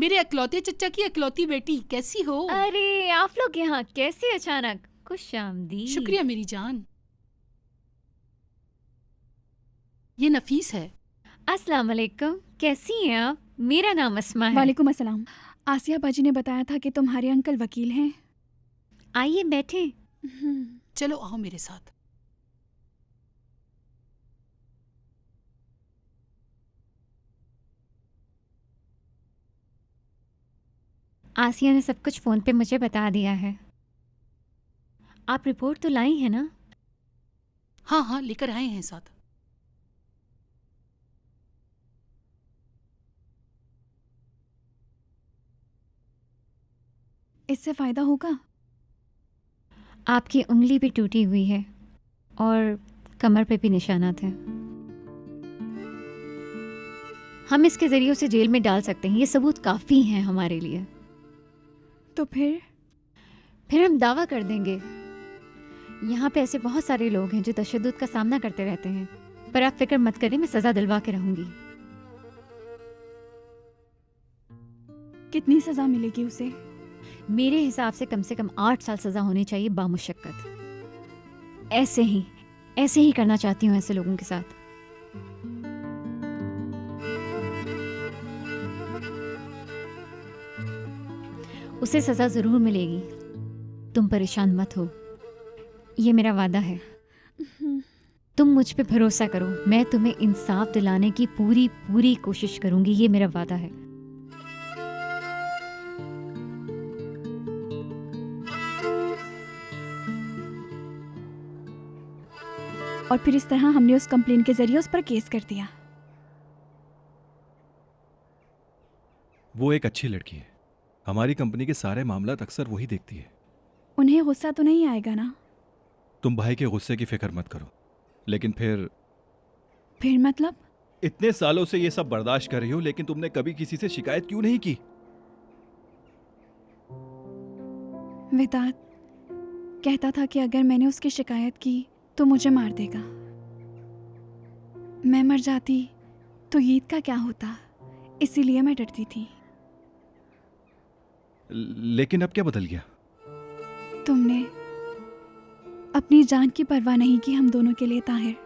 मेरे इकलौते चचा की इकलौती बेटी, कैसी हो? अरे आप लोग यहाँ कैसे अचानक? खुशामदीद। शुक्रिया मेरी जान। ये नफीस है। अस्सलाम वालेकुम, कैसी हैं आप? मेरा नाम अस्मा है। वालेकुम अस्सलाम। आसिया बाजी ने बताया था कि तुम्हारे अंकल वकील हैं। आइए बैठे। चलो आओ मेरे साथ। आसिया ने सब कुछ फ़ोन पे मुझे बता दिया है। आप रिपोर्ट तो लाई हैं ना? हाँ हाँ, लेकर आए हैं साथ। इससे फ़ायदा होगा? आपकी उंगली भी टूटी हुई है और कमर पे भी निशानात हैं। हम इसके ज़रिए उसे जेल में डाल सकते हैं, ये सबूत काफ़ी हैं हमारे लिए। तो फिर हम दावा कर देंगे। यहाँ पे ऐसे बहुत सारे लोग हैं जो तशद्दुद का सामना करते रहते हैं, पर आप फिक्र मत करें, मैं सज़ा दिलवा के रहूँगी। कितनी सज़ा मिलेगी उसे? मेरे हिसाब से कम 8 साल सज़ा होनी चाहिए बामुशक्कत। ऐसे ही करना चाहती हूँ ऐसे लोगों के साथ। उसे सज़ा ज़रूर मिलेगी, तुम परेशान मत हो, ये मेरा वादा है। तुम मुझ पे भरोसा करो, मैं तुम्हें इंसाफ दिलाने की पूरी पूरी कोशिश करूंगी, ये मेरा वादा है। और फिर इस तरह हमने उस कंप्लेन के ज़रिए उस पर केस कर दिया। वो एक अच्छी लड़की है। हमारी कंपनी के सारे मामलात अक्सर वही देखती है। उन्हें गुस्सा तो नहीं आएगा ना? तुम भाई के गुस्से की फिक्र मत करो। लेकिन फिर मतलब? इतने सालों से ये सब बर्दाश्त कर रही हो, लेकिन तुमने कभी किसी से शिकायत क्यों नहीं की? विदात कहता था कि अगर मैंने उसकी शिकायत की तो मुझे मार देगा। मैं मर जाती तो ईद का क्या होता, इसीलिए मैं डरती थी। लेकिन अब क्या बदल गया? तुमने अपनी जान की परवाह नहीं की हम दोनों के लिए ताहिर।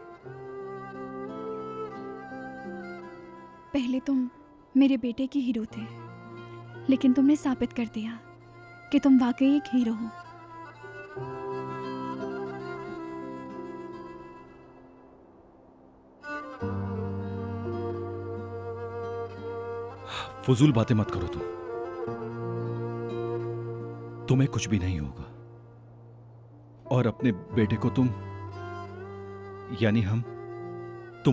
पहले तुम मेरे बेटे की हीरो थे, लेकिन तुमने साबित कर दिया कि तुम वाकई एक हीरो हो। फजूल बातें मत करो तुम। तुम्हें कुछ भी नहीं होगा, और अपने बेटे को तुम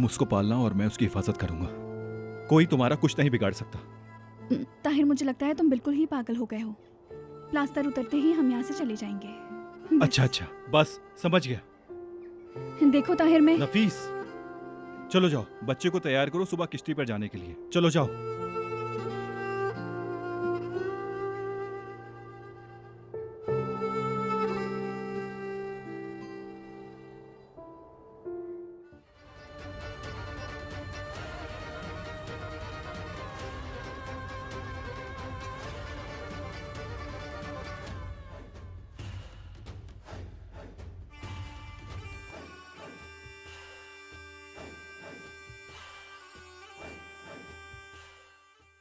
उसको पालना और मैं उसकी हिफाजत करूंगा। कोई तुम्हारा कुछ नहीं बिगाड़ सकता। ताहिर, मुझे लगता है तुम बिल्कुल ही पागल हो गए हो। प्लास्टर उतरते ही हम यहाँ से चले जाएंगे। अच्छा, बस समझ गया। देखो ताहिर, मैं नफीस, चलो जाओ, बच्चे को तैयार करो सुबह किश्ती पर जाने के लिए। चलो जाओ।